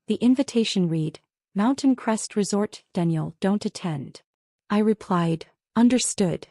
The invitation read, Mountain Crest Resort, Daniel, don't attend. I replied, understood.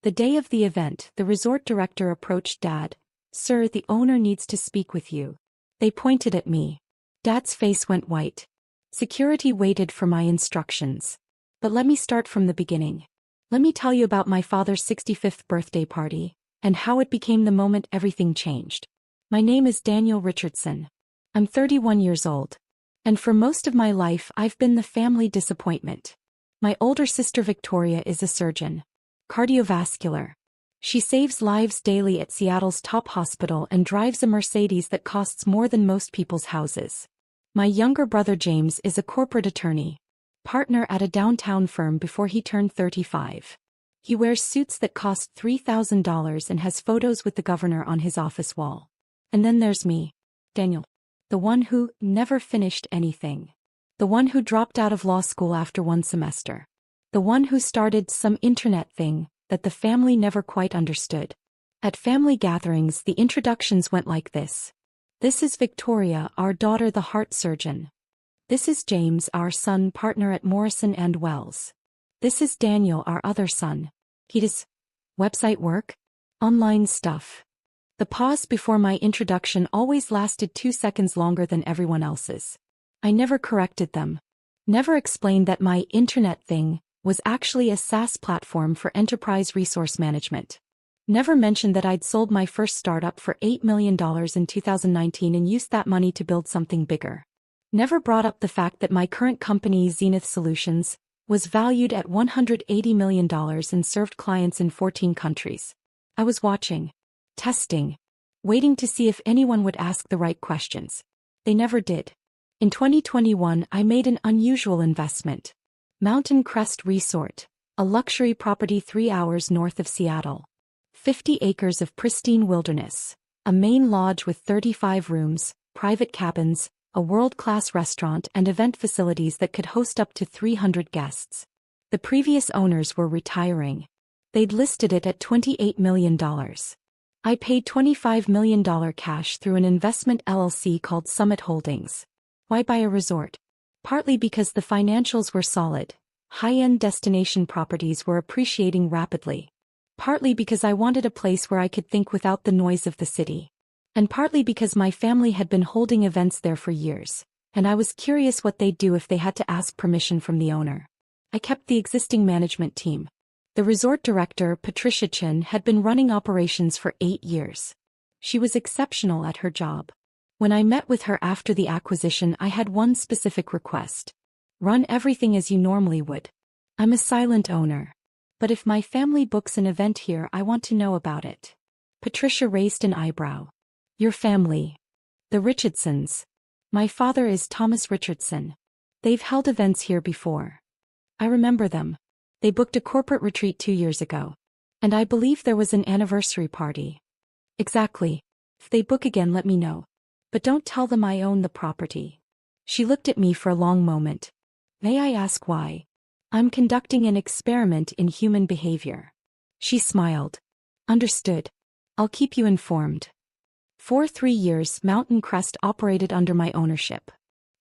The day of the event, the resort director approached Dad. Sir, the owner needs to speak with you. They pointed at me. Dad's face went white. Security waited for my instructions. But let me start from the beginning. Let me tell you about my father's 65th birthday party, and how it became the moment everything changed. My name is Daniel Richardson. I'm 31 years old. And for most of my life I've been the family disappointment. My older sister Victoria is a surgeon. Cardiovascular. She saves lives daily at Seattle's top hospital and drives a Mercedes that costs more than most people's houses. My younger brother James is a corporate attorney. Partner at a downtown firm before he turned 35. He wears suits that cost $3,000 and has photos with the governor on his office wall. And then there's me, Daniel. The one who never finished anything. The one who dropped out of law school after one semester. The one who started some internet thing that the family never quite understood. At family gatherings, the introductions went like this. This is Victoria, our daughter, the heart surgeon. This is James, our son, partner at Morrison & Wells. This is Daniel, our other son. He does website work? Online stuff. The pause before my introduction always lasted 2 seconds longer than everyone else's. I never corrected them. Never explained that my internet thing was actually a SaaS platform for enterprise resource management. Never mentioned that I'd sold my first startup for $8 million in 2019 and used that money to build something bigger. Never brought up the fact that my current company, Zenith Solutions, was valued at $180 million and served clients in 14 countries. I was watching, testing, waiting to see if anyone would ask the right questions. They never did. In 2021, I made an unusual investment. Mountain Crest Resort, a luxury property 3 hours north of Seattle. 50 acres of pristine wilderness, a main lodge with 35 rooms, private cabins, a world-class restaurant and event facilities that could host up to 300 guests. The previous owners were retiring. They'd listed it at $28 million. I paid $25 million cash through an investment LLC called Summit Holdings. Why buy a resort? Partly because the financials were solid. High-end destination properties were appreciating rapidly. Partly because I wanted a place where I could think without the noise of the city. And partly because my family had been holding events there for years, and I was curious what they'd do if they had to ask permission from the owner. I kept the existing management team. The resort director, Patricia Chin, had been running operations for 8 years. She was exceptional at her job. When I met with her after the acquisition, I had one specific request. Run everything as you normally would. I'm a silent owner. But if my family books an event here, I want to know about it. Patricia raised an eyebrow. Your family. The Richardsons. My father is Thomas Richardson. They've held events here before. I remember them. They booked a corporate retreat 2 years ago. And I believe there was an anniversary party. Exactly. If they book again, let me know. But don't tell them I own the property. She looked at me for a long moment. May I ask why? I'm conducting an experiment in human behavior. She smiled. Understood. I'll keep you informed. For 3 years, Mountain Crest operated under my ownership.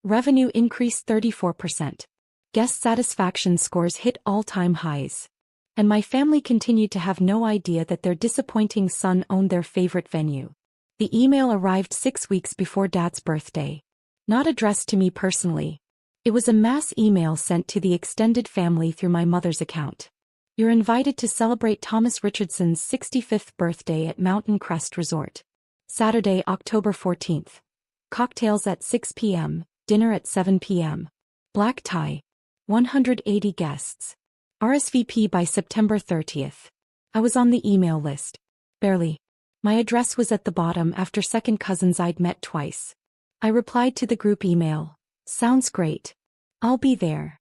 Revenue increased 34%. Guest satisfaction scores hit all-time highs. And my family continued to have no idea that their disappointing son owned their favorite venue. The email arrived 6 weeks before Dad's birthday. Not addressed to me personally. It was a mass email sent to the extended family through my mother's account. You're invited to celebrate Thomas Richardson's 65th birthday at Mountain Crest Resort. Saturday, October 14th. Cocktails at 6 p.m., dinner at 7 p.m. Black tie. 180 guests. RSVP by September 30th. I was on the email list. Barely. My address was at the bottom after second cousins I'd met twice. I replied to the group email. Sounds great. I'll be there.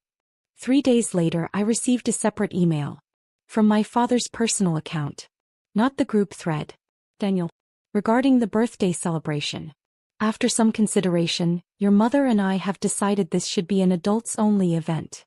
3 days later, I received a separate email. From my father's personal account. Not the group thread. Daniel. Regarding the birthday celebration. After some consideration, your mother and I have decided this should be an adults-only event.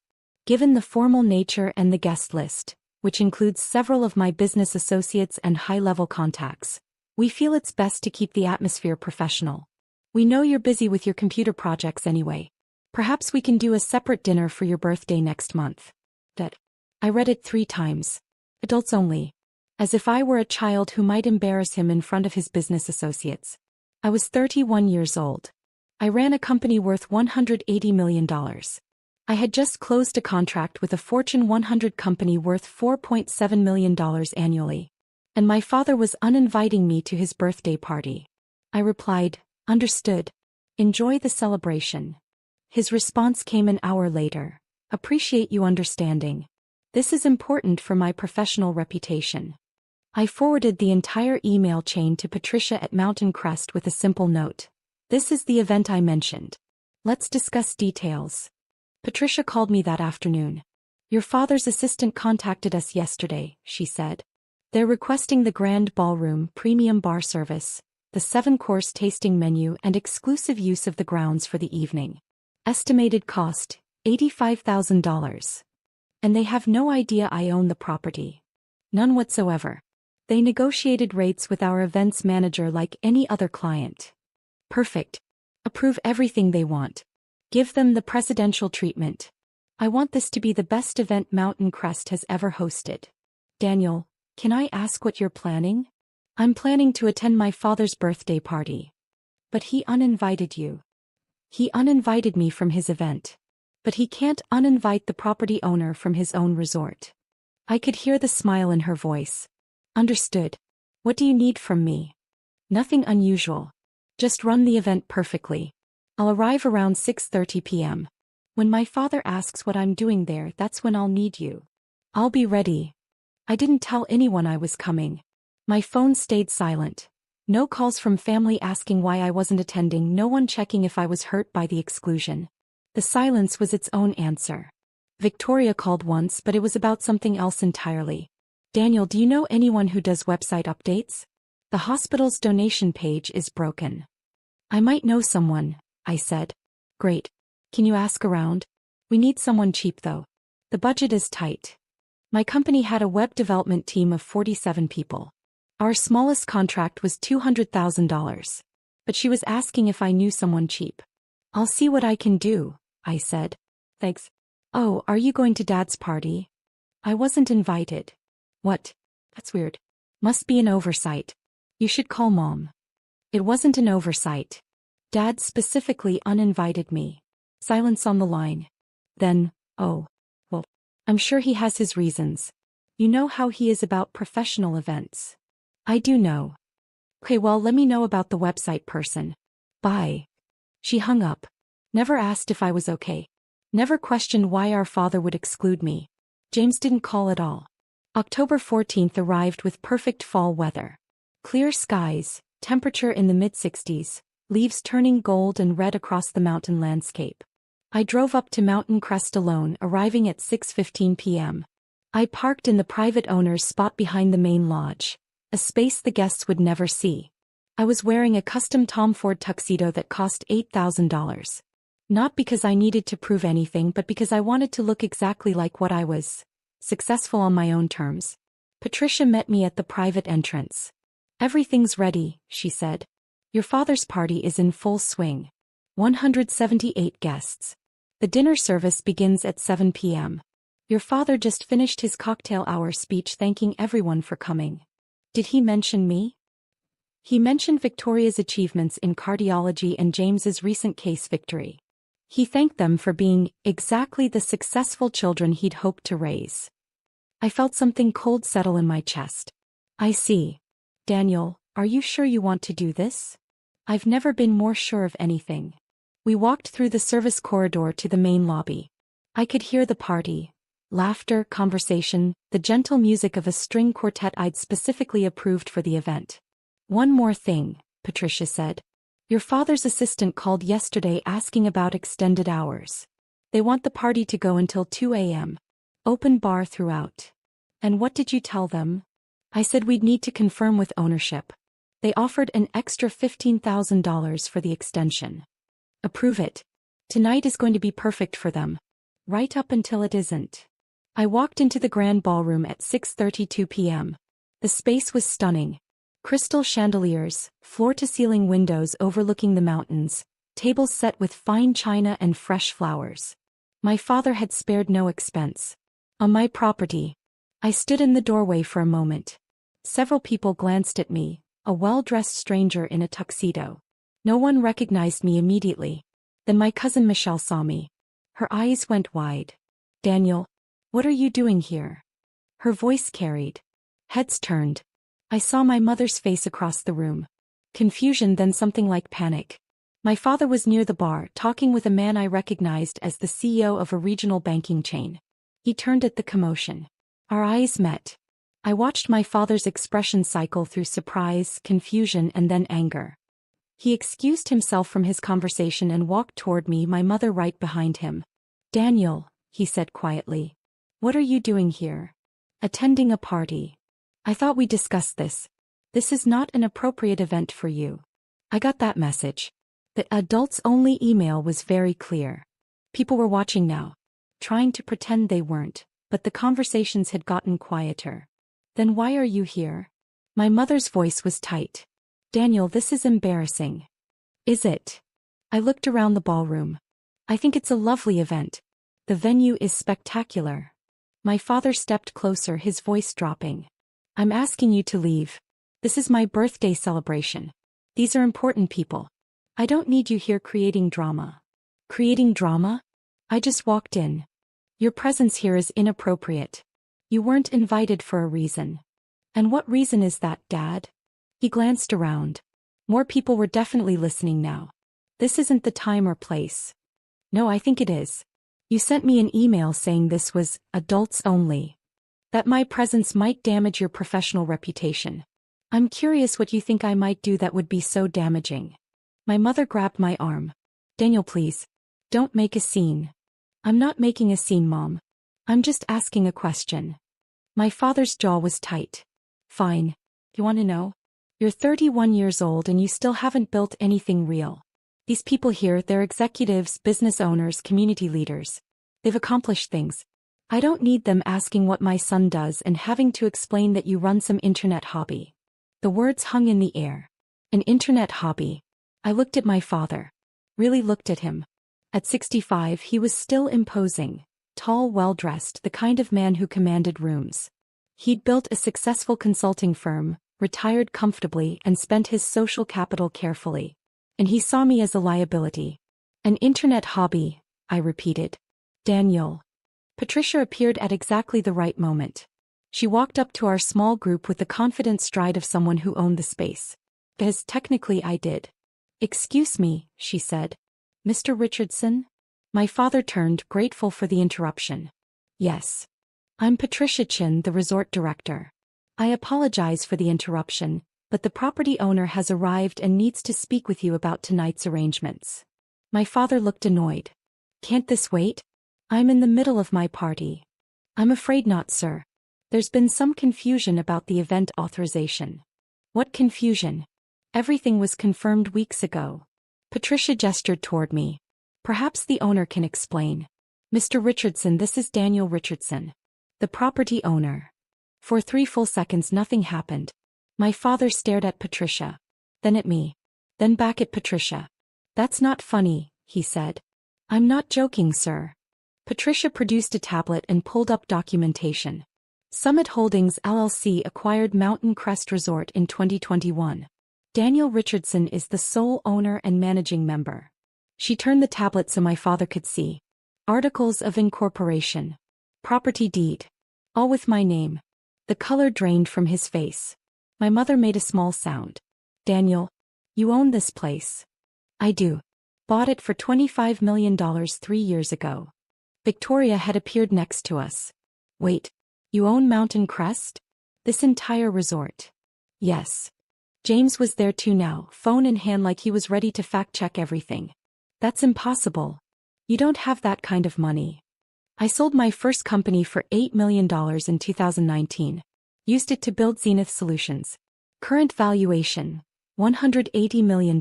Given the formal nature and the guest list, which includes several of my business associates and high-level contacts, we feel it's best to keep the atmosphere professional. We know you're busy with your computer projects anyway. Perhaps we can do a separate dinner for your birthday next month. That. I read it 3 times. Adults only. As if I were a child who might embarrass him in front of his business associates. I was 31 years old. I ran a company worth $180 million. I had just closed a contract with a Fortune 100 company worth $4.7 million annually. And my father was uninviting me to his birthday party. I replied, "Understood. Enjoy the celebration." His response came an hour later. "Appreciate you understanding. This is important for my professional reputation." I forwarded the entire email chain to Patricia at Mountain Crest with a simple note. "This is the event I mentioned. Let's discuss details." Patricia called me that afternoon. "Your father's assistant contacted us yesterday," she said. "They're requesting the grand ballroom, premium bar service, the 7-course tasting menu and exclusive use of the grounds for the evening. Estimated cost, $85,000. And they have no idea I own the property. None whatsoever. They negotiated rates with our events manager like any other client. Perfect. Approve everything they want. Give them the presidential treatment. I want this to be the best event Mountain Crest has ever hosted. Daniel, can I ask what you're planning?" "I'm planning to attend my father's birthday party." "But he uninvited you." "He uninvited me from his event. But he can't uninvite the property owner from his own resort." I could hear the smile in her voice. "Understood. What do you need from me?" "Nothing unusual. Just run the event perfectly. I'll arrive around 6:30 p.m. When my father asks what I'm doing there, that's when I'll need you." "I'll be ready." I didn't tell anyone I was coming. My phone stayed silent. No calls from family asking why I wasn't attending, no one checking if I was hurt by the exclusion. The silence was its own answer. Victoria called once, but it was about something else entirely. "Daniel, do you know anyone who does website updates? The hospital's donation page is broken." "I might know someone," I said. "Great. Can you ask around? We need someone cheap though. The budget is tight." My company had a web development team of 47 people. Our smallest contract was $200,000. But she was asking if I knew someone cheap. "I'll see what I can do," I said. "Thanks." "Oh, are you going to Dad's party?" "I wasn't invited." "What? That's weird. Must be an oversight. You should call Mom." "It wasn't an oversight. Dad specifically uninvited me." Silence on the line. Then, "Oh, well, I'm sure he has his reasons. You know how he is about professional events." "I do know." "Okay, well, let me know about the website person. Bye." She hung up. Never asked if I was okay. Never questioned why our father would exclude me. James didn't call at all. October 14th arrived with perfect fall weather. Clear skies, temperature in the mid-60s, leaves turning gold and red across the mountain landscape. I drove up to Mountain Crest alone, arriving at 6:15 p.m. I parked in the private owner's spot behind the main lodge, a space the guests would never see. I was wearing a custom Tom Ford tuxedo that cost $8,000. Not because I needed to prove anything, but because I wanted to look exactly like what I was. Successful on my own terms. Patricia met me at the private entrance. "Everything's ready," she said. "Your father's party is in full swing. 178 guests. The dinner service begins at 7 p.m. Your father just finished his cocktail hour speech thanking everyone for coming." "Did he mention me?" "He mentioned Victoria's achievements in cardiology and James's recent case victory. He thanked them for being exactly the successful children he'd hoped to raise." I felt something cold settle in my chest. "I see. Daniel, are you sure you want to do this?" "I've never been more sure of anything." We walked through the service corridor to the main lobby. I could hear the party. Laughter, conversation, the gentle music of a string quartet I'd specifically approved for the event. "One more thing," Patricia said. "Your father's assistant called yesterday asking about extended hours. They want the party to go until 2 a.m. Open bar throughout." "And what did you tell them?" "I said we'd need to confirm with ownership. They offered an extra $15,000 for the extension." "Approve it. Tonight is going to be perfect for them. Right up until it isn't." I walked into the grand ballroom at 6:32 p.m. The space was stunning. Crystal chandeliers, floor-to-ceiling windows overlooking the mountains, tables set with fine china and fresh flowers. My father had spared no expense. On my property. I stood in the doorway for a moment. Several people glanced at me, a well-dressed stranger in a tuxedo. No one recognized me immediately. Then my cousin Michelle saw me. Her eyes went wide. Daniel, what are you doing here? Her voice carried. Heads turned. I saw my mother's face across the room. Confusion, then something like panic. My father was near the bar, talking with a man I recognized as the CEO of a regional banking chain. He turned at the commotion. Our eyes met. I watched my father's expression cycle through surprise, confusion, and then anger. He excused himself from his conversation and walked toward me, my mother right behind him. Daniel, he said quietly. What are you doing here? Attending a party. I thought we discussed this. This is not an appropriate event for you. I got that message. The adults-only email was very clear. People were watching now, trying to pretend they weren't, but the conversations had gotten quieter. Then why are you here? My mother's voice was tight. Daniel, this is embarrassing. Is it? I looked around the ballroom. I think it's a lovely event. The venue is spectacular. My father stepped closer, his voice dropping. I'm asking you to leave. This is my birthday celebration. These are important people. I don't need you here creating drama. Creating drama? I just walked in. Your presence here is inappropriate. You weren't invited for a reason. And what reason is that, Dad? He glanced around. More people were definitely listening now. This isn't the time or place. No, I think it is. You sent me an email saying this was adults only. That my presence might damage your professional reputation. I'm curious what you think I might do that would be so damaging. My mother grabbed my arm. Daniel, please. Don't make a scene. I'm not making a scene, Mom. I'm just asking a question. My father's jaw was tight. Fine. You want to know? You're 31 years old and you still haven't built anything real. These people here, they're executives, business owners, community leaders. They've accomplished things. I don't need them asking what my son does and having to explain that you run some internet hobby. The words hung in the air. An internet hobby. I looked at my father. Really looked at him. At 65, he was still imposing. Tall, well-dressed, the kind of man who commanded rooms. He'd built a successful consulting firm, retired comfortably, and spent his social capital carefully. And he saw me as a liability. An internet hobby, I repeated. Daniel. Patricia appeared at exactly the right moment. She walked up to our small group with the confident stride of someone who owned the space. Because technically I did. Excuse me, she said. Mr. Richardson? My father turned, grateful for the interruption. Yes. I'm Patricia Chin, the resort director. I apologize for the interruption, but the property owner has arrived and needs to speak with you about tonight's arrangements. My father looked annoyed. Can't this wait? I'm in the middle of my party. I'm afraid not, sir. There's been some confusion about the event authorization. What confusion? Everything was confirmed weeks ago. Patricia gestured toward me. Perhaps the owner can explain. Mr. Richardson, this is Daniel Richardson. The property owner. For 3 full seconds nothing happened. My father stared at Patricia. Then at me. Then back at Patricia. That's not funny, he said. I'm not joking, sir. Patricia produced a tablet and pulled up documentation. Summit Holdings LLC acquired Mountain Crest Resort in 2021. Daniel Richardson is the sole owner and managing member. She turned the tablet so my father could see. Articles of incorporation. Property deed. All with my name. The color drained from his face. My mother made a small sound. Daniel, you own this place. I do. Bought it for $25 million 3 years ago. Victoria had appeared next to us. Wait, you own Mountain Crest? This entire resort? Yes. James was there too now, phone in hand like he was ready to fact-check everything. That's impossible. You don't have that kind of money. I sold my first company for $8 million in 2019. Used it to build Zenith Solutions. Current valuation, $180 million.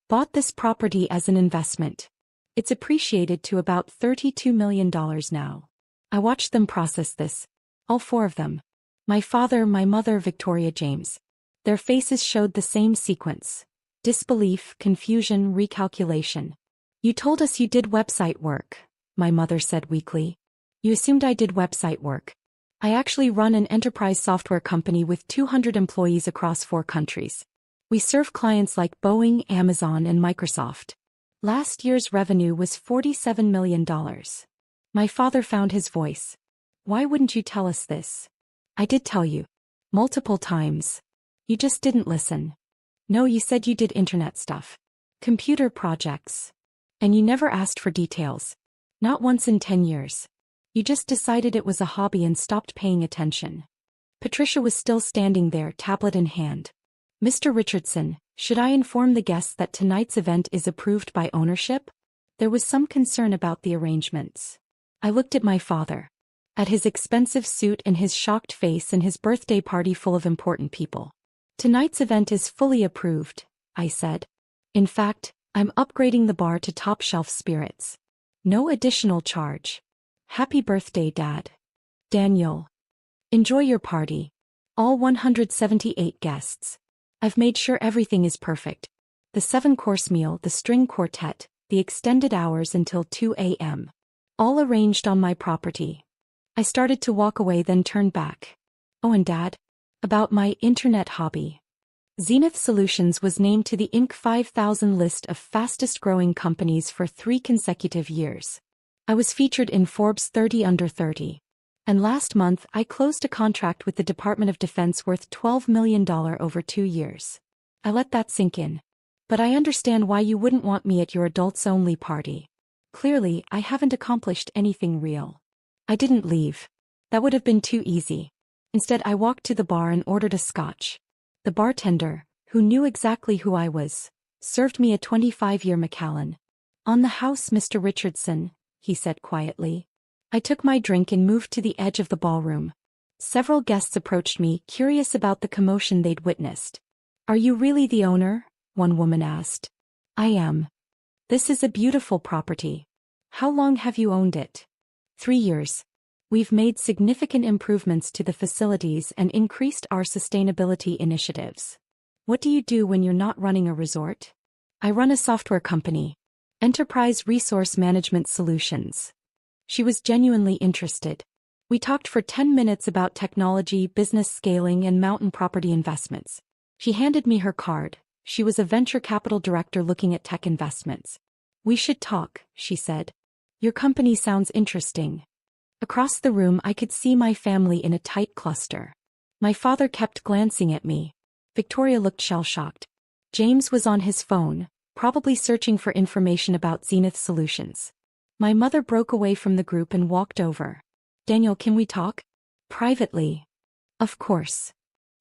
Bought this property as an investment. It's appreciated to about $32 million now. I watched them process this. All 4 of them. My father, my mother, Victoria, James. Their faces showed the same sequence. Disbelief, confusion, recalculation. You told us you did website work, my mother said weakly. You assumed I did website work. I actually run an enterprise software company with 200 employees across 4 countries. We serve clients like Boeing, Amazon, and Microsoft. Last year's revenue was $47 million. My father found his voice. Why wouldn't you tell us this? I did tell you. Multiple times. You just didn't listen. No, you said you did internet stuff. Computer projects. And you never asked for details. Not once in 10 years. You just decided it was a hobby and stopped paying attention. Patricia was still standing there, tablet in hand. Mr. Richardson, should I inform the guests that tonight's event is approved by ownership? There was some concern about the arrangements. I looked at my father. At his expensive suit and his shocked face and his birthday party full of important people. Tonight's event is fully approved, I said. In fact, I'm upgrading the bar to top-shelf spirits. No additional charge. Happy birthday, Dad. Daniel. Enjoy your party. All 178 guests. I've made sure everything is perfect. The 7-course meal, the string quartet, the extended hours until 2 a.m. All arranged on my property. I started to walk away, then turned back. Oh, and Dad? About my internet hobby. Zenith Solutions was named to the Inc. 5000 list of fastest-growing companies for 3 consecutive years. I was featured in Forbes 30 Under 30. And last month I closed a contract with the Department of Defense worth $12 million over 2 years. I let that sink in. But I understand why you wouldn't want me at your adults-only party. Clearly, I haven't accomplished anything real. I didn't leave. That would have been too easy. Instead, I walked to the bar and ordered a scotch. The bartender, who knew exactly who I was, served me a 25-year Macallan. On the house, Mr. Richardson, he said quietly. I took my drink and moved to the edge of the ballroom. Several guests approached me, curious about the commotion they'd witnessed. Are you really the owner? One woman asked. I am. This is a beautiful property. How long have you owned it? 3 years. We've made significant improvements to the facilities and increased our sustainability initiatives. What do you do when you're not running a resort? I run a software company. Enterprise Resource Management Solutions. She was genuinely interested. We talked for 10 minutes about technology, business scaling, and mountain property investments. She handed me her card. She was a venture capital director looking at tech investments. We should talk, she said. Your company sounds interesting. Across the room I could see my family in a tight cluster. My father kept glancing at me. Victoria looked shell-shocked. James was on his phone, probably searching for information about Zenith Solutions. My mother broke away from the group and walked over. Daniel, can we talk? Privately. Of course.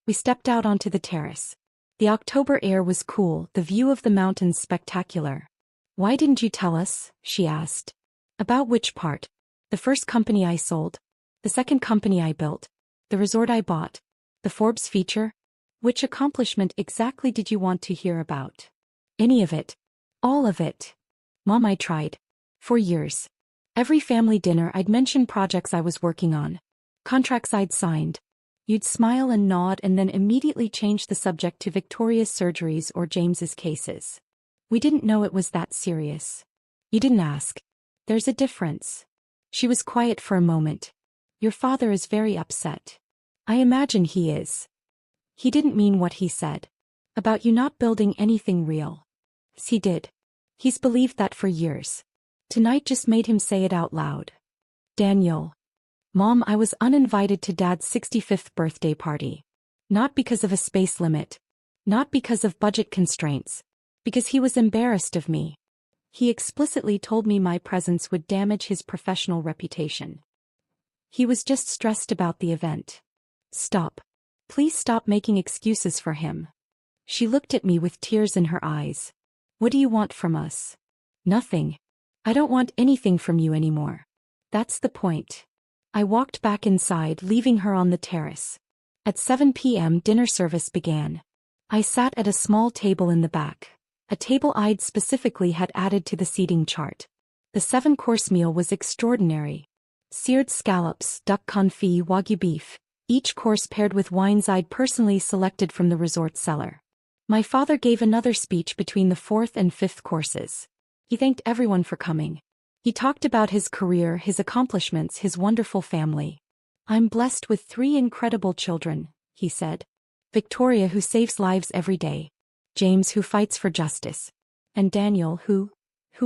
We stepped out onto the terrace. The October air was cool, the view of the mountains spectacular. Why didn't you tell us? She asked. About which part? The first company I sold. The second company I built. The resort I bought. The Forbes feature. Which accomplishment exactly did you want to hear about? Any of it. All of it. Mom, I tried. For years. Every family dinner I'd mention projects I was working on. Contracts I'd signed. You'd smile and nod and then immediately change the subject to Victoria's surgeries or James's cases. We didn't know it was that serious. You didn't ask. There's a difference. She was quiet for a moment. Your father is very upset. I imagine he is. He didn't mean what he said. About you not building anything real. He did. He's believed that for years. Tonight just made him say it out loud. Daniel. Mom, I was uninvited to Dad's 65th birthday party. Not because of a space limit. Not because of budget constraints. Because he was embarrassed of me. He explicitly told me my presence would damage his professional reputation. He was just stressed about the event. Stop. Please stop making excuses for him. She looked at me with tears in her eyes. What do you want from us? Nothing. I don't want anything from you anymore. That's the point. I walked back inside, leaving her on the terrace. At 7 p.m. dinner service began. I sat at a small table in the back. A table I'd specifically had added to the seating chart. The 7-course meal was extraordinary. Seared scallops, duck confit, wagyu beef, each course paired with wines I'd personally selected from the resort cellar. My father gave another speech between the fourth and fifth courses. He thanked everyone for coming. He talked about his career, his accomplishments, his wonderful family. I'm blessed with 3 incredible children, he said. Victoria, who saves lives every day. James, who fights for justice. And Daniel, who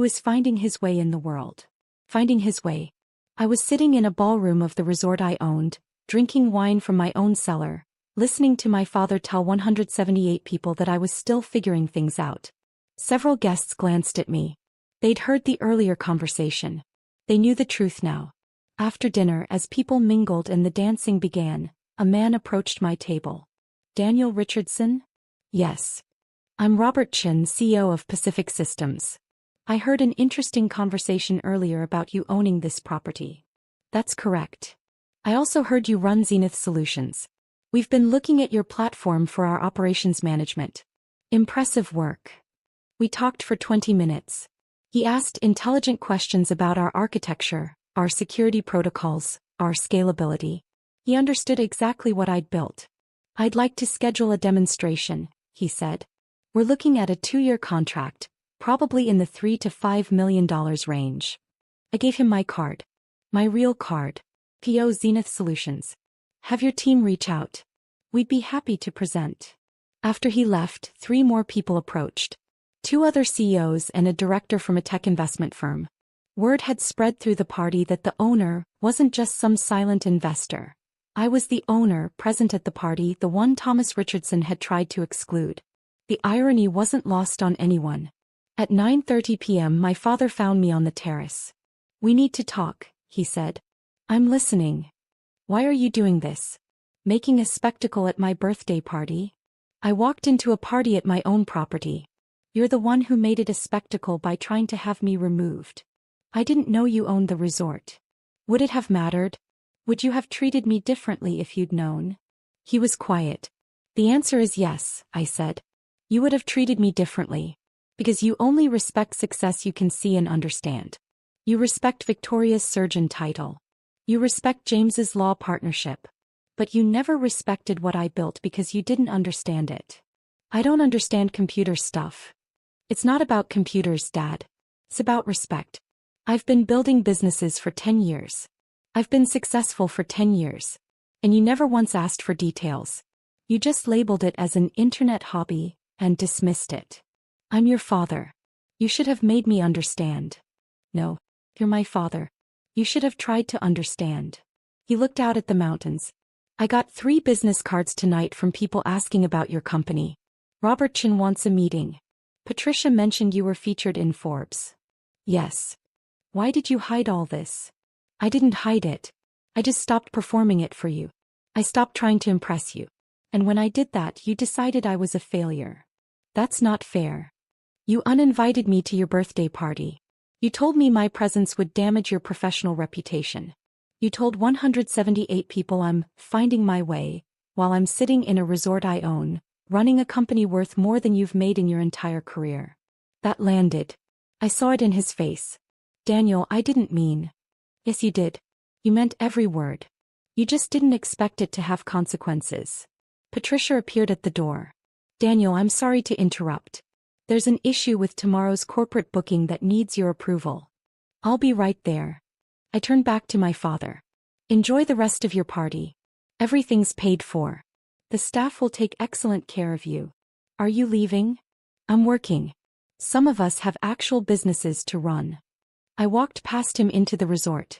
is finding his way in the world. Finding his way. I was sitting in a ballroom of the resort I owned, drinking wine from my own cellar, listening to my father tell 178 people that I was still figuring things out. Several guests glanced at me. They'd heard the earlier conversation. They knew the truth now. After dinner, as people mingled and the dancing began, a man approached my table. Daniel Richardson? Yes. I'm Robert Chin, CEO of Pacific Systems. I heard an interesting conversation earlier about you owning this property. That's correct. I also heard you run Zenith Solutions. We've been looking at your platform for our operations management. Impressive work. We talked for 20 minutes. He asked intelligent questions about our architecture, our security protocols, our scalability. He understood exactly what I'd built. I'd like to schedule a demonstration, he said. We're looking at a 2-year contract, probably in the $3 to $5 million range. I gave him my card. My real card. PO Zenith Solutions. Have your team reach out. We'd be happy to present. After he left, 3 more people approached. 2 other CEOs and a director from a tech investment firm. Word had spread through the party that the owner wasn't just some silent investor. I was the owner present at the party, the one Thomas Richardson had tried to exclude. The irony wasn't lost on anyone. At 9:30 p.m. my father found me on the terrace. We need to talk, he said. I'm listening. Why are you doing this? Making a spectacle at my birthday party? I walked into a party at my own property. You're the one who made it a spectacle by trying to have me removed. I didn't know you owned the resort. Would it have mattered? Would you have treated me differently if you'd known? He was quiet. The answer is yes, I said. You would have treated me differently. Because you only respect success you can see and understand. You respect Victoria's surgeon title. You respect James's law partnership. But you never respected what I built because you didn't understand it. I don't understand computer stuff. It's not about computers, Dad. It's about respect. I've been building businesses for 10 years. I've been successful for 10 years. And you never once asked for details. You just labeled it as an internet hobby and dismissed it. I'm your father. You should have made me understand. No, you're my father. You should have tried to understand. He looked out at the mountains. I got 3 business cards tonight from people asking about your company. Robert Chin wants a meeting. Patricia mentioned you were featured in Forbes. Yes. Why did you hide all this? I didn't hide it. I just stopped performing it for you. I stopped trying to impress you. And when I did that, you decided I was a failure. That's not fair. You uninvited me to your birthday party. You told me my presence would damage your professional reputation. You told 178 people I'm finding my way, while I'm sitting in a resort I own, running a company worth more than you've made in your entire career. That landed. I saw it in his face. Daniel, I didn't mean. Yes, you did. You meant every word. You just didn't expect it to have consequences. Patricia appeared at the door. Daniel, I'm sorry to interrupt. There's an issue with tomorrow's corporate booking that needs your approval. I'll be right there. I turned back to my father. Enjoy the rest of your party. Everything's paid for. The staff will take excellent care of you. Are you leaving? I'm working. Some of us have actual businesses to run. I walked past him into the resort.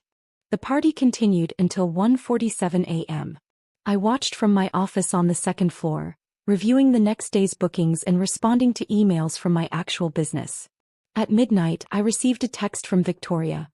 The party continued until 1:47 a.m. I watched from my office on the second floor, reviewing the next day's bookings and responding to emails from my actual business. At midnight, I received a text from Victoria.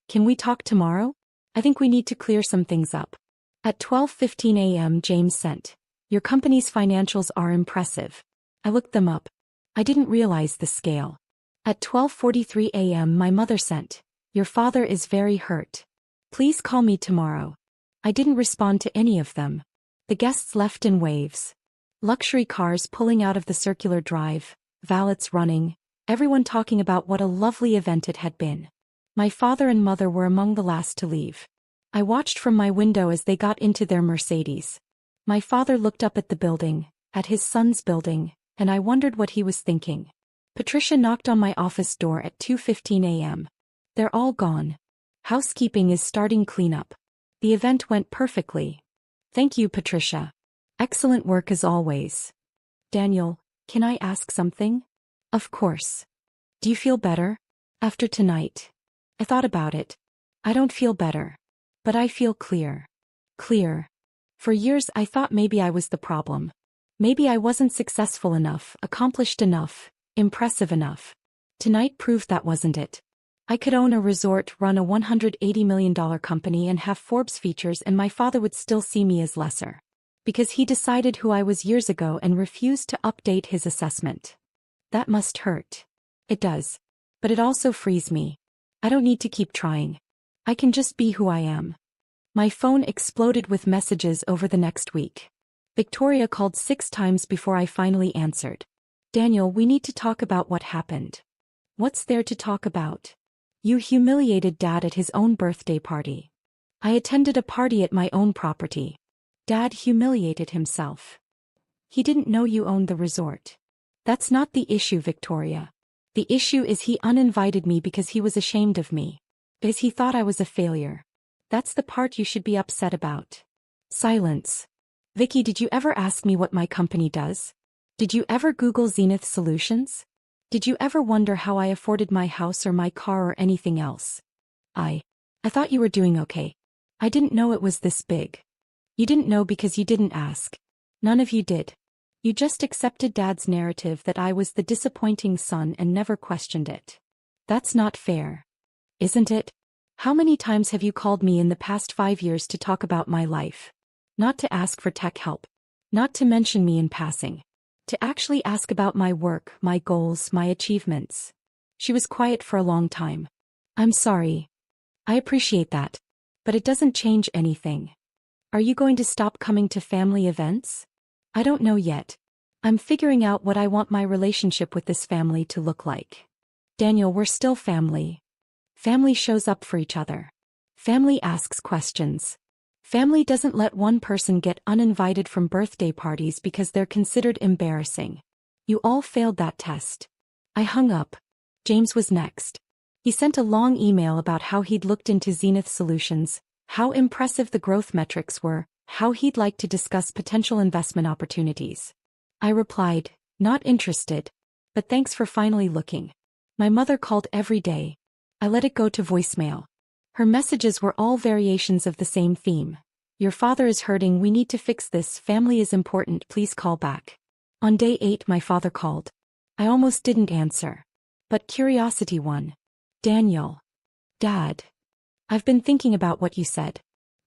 Can we talk tomorrow? I think we need to clear some things up. At 12:15 a.m. James sent. Your company's financials are impressive. I looked them up. I didn't realize the scale. At 12:43 a.m. my mother sent. Your father is very hurt. Please call me tomorrow. I didn't respond to any of them. The guests left in waves. Luxury cars pulling out of the circular drive, valets running, everyone talking about what a lovely event it had been. My father and mother were among the last to leave. I watched from my window as they got into their Mercedes. My father looked up at the building, at his son's building, and I wondered what he was thinking. Patricia knocked on my office door at 2:15 a.m. They're all gone. Housekeeping is starting cleanup. The event went perfectly. Thank you, Patricia. Excellent work as always. Daniel, can I ask something? Of course. Do you feel better? After tonight? I thought about it. I don't feel better. But I feel clear. Clear. For years I thought maybe I was the problem. Maybe I wasn't successful enough, accomplished enough, impressive enough. Tonight proved that wasn't it. I could own a resort, run a $180 million company and have Forbes features, and my father would still see me as lesser. Because he decided who I was years ago and refused to update his assessment. That must hurt. It does. But it also frees me. I don't need to keep trying. I can just be who I am. My phone exploded with messages over the next week. Victoria called 6 times before I finally answered. Daniel, we need to talk about what happened. What's there to talk about? You humiliated Dad at his own birthday party. I attended a party at my own property. Dad humiliated himself. He didn't know you owned the resort. That's not the issue, Victoria. The issue is he uninvited me because he was ashamed of me. Because he thought I was a failure. That's the part you should be upset about. Silence. Vicky, did you ever ask me what my company does? Did you ever Google Zenith Solutions? Did you ever wonder how I afforded my house or my car or anything else? I thought you were doing okay. I didn't know it was this big. You didn't know because you didn't ask. None of you did. You just accepted Dad's narrative that I was the disappointing son and never questioned it. That's not fair. Isn't it? How many times have you called me in the past 5 years to talk about my life? Not to ask for tech help. Not to mention me in passing. To actually ask about my work, my goals, my achievements. She was quiet for a long time. I'm sorry. I appreciate that. But it doesn't change anything. Are you going to stop coming to family events? I don't know yet. I'm figuring out what I want my relationship with this family to look like. Daniel, we're still family. Family shows up for each other. Family asks questions. Family doesn't let one person get uninvited from birthday parties because they're considered embarrassing. You all failed that test. I hung up. James was next. He sent a long email about how he'd looked into Zenith Solutions, how impressive the growth metrics were, how he'd like to discuss potential investment opportunities. I replied, not interested. But thanks for finally looking. My mother called every day. I let it go to voicemail. Her messages were all variations of the same theme. Your father is hurting, we need to fix this, family is important, please call back. On day 8 my father called. I almost didn't answer. But curiosity won. Daniel. Dad. I've been thinking about what you said.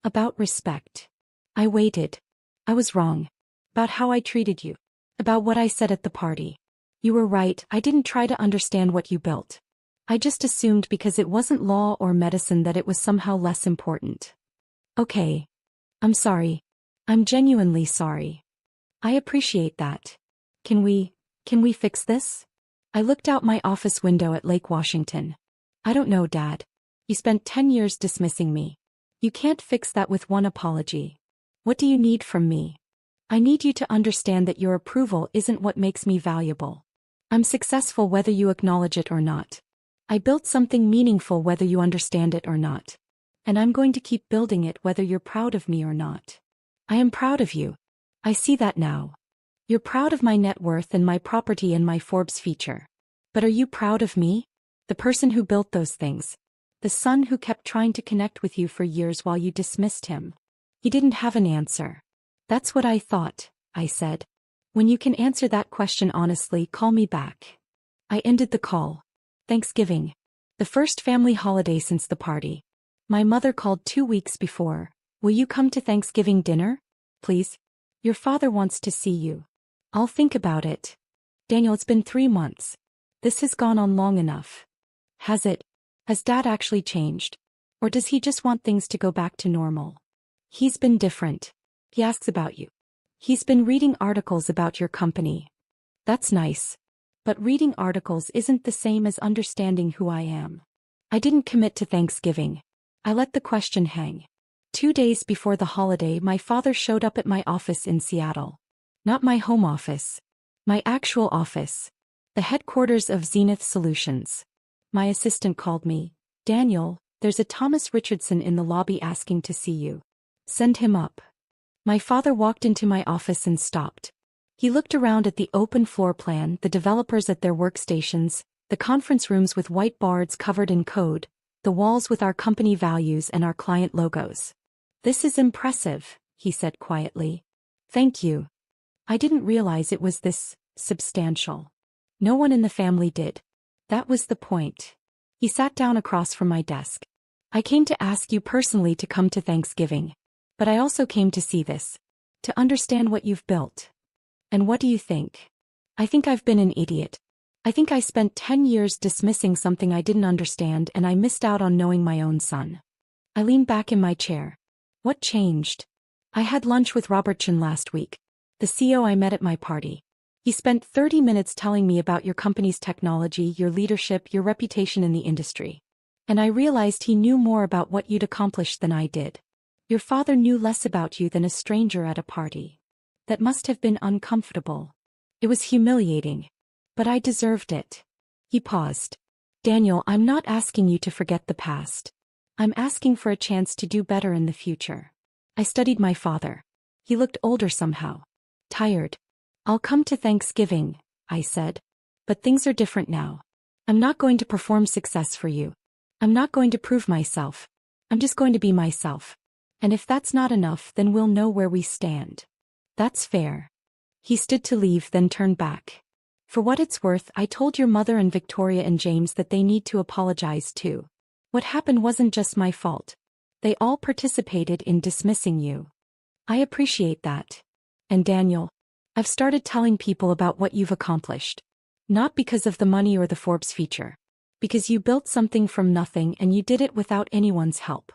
About respect. I waited. I was wrong. About how I treated you. About what I said at the party. You were right, I didn't try to understand what you built. I just assumed because it wasn't law or medicine that it was somehow less important. Okay. I'm sorry. I'm genuinely sorry. I appreciate that. Can we fix this? I looked out my office window at Lake Washington. I don't know, Dad. You spent 10 years dismissing me. You can't fix that with one apology. What do you need from me? I need you to understand that your approval isn't what makes me valuable. I'm successful whether you acknowledge it or not. I built something meaningful whether you understand it or not. And I'm going to keep building it whether you're proud of me or not. I am proud of you. I see that now. You're proud of my net worth and my property and my Forbes feature. But are you proud of me? The person who built those things. The son who kept trying to connect with you for years while you dismissed him. He didn't have an answer. That's what I thought, I said. When you can answer that question honestly, call me back. I ended the call. Thanksgiving. The first family holiday since the party. My mother called 2 weeks before. Will you come to Thanksgiving dinner? Please? Your father wants to see you. I'll think about it. Daniel, it's been 3 months. This has gone on long enough. Has it? Has Dad actually changed? Or does he just want things to go back to normal? He's been different. He asks about you. He's been reading articles about your company. That's nice. But reading articles isn't the same as understanding who I am. I didn't commit to Thanksgiving. I let the question hang. 2 days before the holiday, my father showed up at my office in Seattle. Not my home office. My actual office. The headquarters of Zenith Solutions. My assistant called me. Daniel, there's a Thomas Richardson in the lobby asking to see you. Send him up. My father walked into my office and stopped. He looked around at the open floor plan, the developers at their workstations, the conference rooms with whiteboards covered in code, the walls with our company values and our client logos. This is impressive, he said quietly. Thank you. I didn't realize it was this substantial. No one in the family did. That was the point. He sat down across from my desk. I came to ask you personally to come to Thanksgiving. But I also came to see this. To understand what you've built. And what do you think? I think I've been an idiot. I think I spent 10 years dismissing something I didn't understand and I missed out on knowing my own son. I leaned back in my chair. What changed? I had lunch with Robert Chen last week, the CEO I met at my party. He spent 30 minutes telling me about your company's technology, your leadership, your reputation in the industry. And I realized he knew more about what you'd accomplished than I did. Your father knew less about you than a stranger at a party. That must have been uncomfortable. It was humiliating. But I deserved it. He paused. Daniel, I'm not asking you to forget the past. I'm asking for a chance to do better in the future. I studied my father. He looked older somehow. Tired. I'll come to Thanksgiving, I said. But things are different now. I'm not going to perform success for you. I'm not going to prove myself. I'm just going to be myself. And if that's not enough, then we'll know where we stand. That's fair. He stood to leave, then turned back. For what it's worth, I told your mother and Victoria and James that they need to apologize too. What happened wasn't just my fault. They all participated in dismissing you. I appreciate that. And Daniel, I've started telling people about what you've accomplished. Not because of the money or the Forbes feature. Because you built something from nothing and you did it without anyone's help.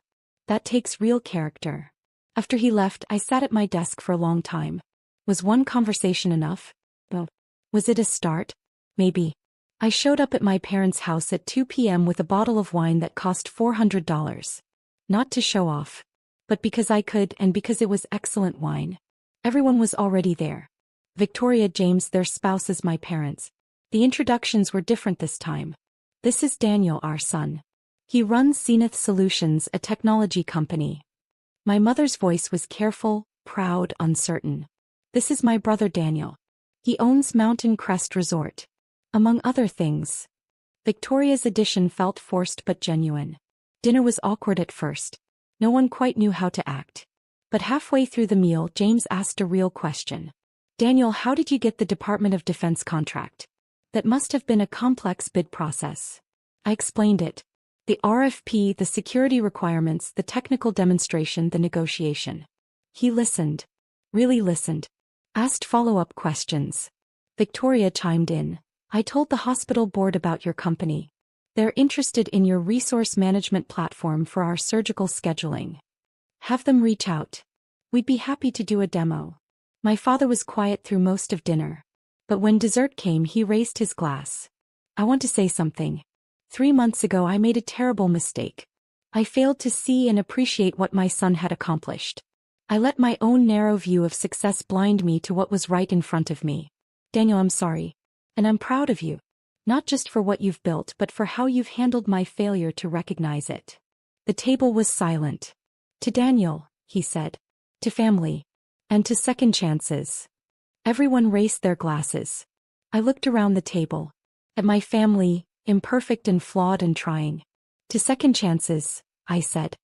That takes real character. After he left, I sat at my desk for a long time. Was one conversation enough? Well, was it a start? Maybe. I showed up at my parents' house at 2 p.m. with a bottle of wine that cost $400. Not to show off. But because I could and because it was excellent wine. Everyone was already there. Victoria, James, their spouses, my parents. The introductions were different this time. This is Daniel, our son. He runs Zenith Solutions, a technology company. My mother's voice was careful, proud, uncertain. This is my brother Daniel. He owns Mountain Crest Resort. Among other things. Victoria's addition felt forced but genuine. Dinner was awkward at first. No one quite knew how to act. But halfway through the meal, James asked a real question. Daniel, how did you get the Department of Defense contract? That must have been a complex bid process. I explained it. The RFP, the security requirements, the technical demonstration, the negotiation. He listened. Really listened. Asked follow-up questions. Victoria chimed in. I told the hospital board about your company. They're interested in your resource management platform for our surgical scheduling. Have them reach out. We'd be happy to do a demo. My father was quiet through most of dinner. But when dessert came, he raised his glass. I want to say something. 3 months ago I made a terrible mistake. I failed to see and appreciate what my son had accomplished. I let my own narrow view of success blind me to what was right in front of me. Daniel, I'm sorry. And I'm proud of you. Not just for what you've built, but for how you've handled my failure to recognize it. The table was silent. To Daniel, he said. To family. And to second chances. Everyone raised their glasses. I looked around the table. At my family, imperfect and flawed and trying. To second chances, I said.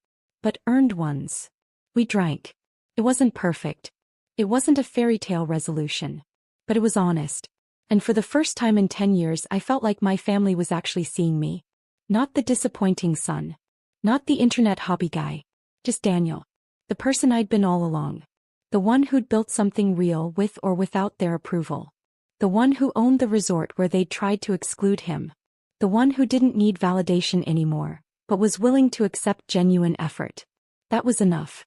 But earned ones. We drank. It wasn't perfect. It wasn't a fairy tale resolution. But it was honest. And for the first time in 10 years I felt like my family was actually seeing me. Not the disappointing son. Not the internet hobby guy. Just Daniel. The person I'd been all along. The one who'd built something real with or without their approval. The one who owned the resort where they'd tried to exclude him. The one who didn't need validation anymore, but was willing to accept genuine effort. That was enough.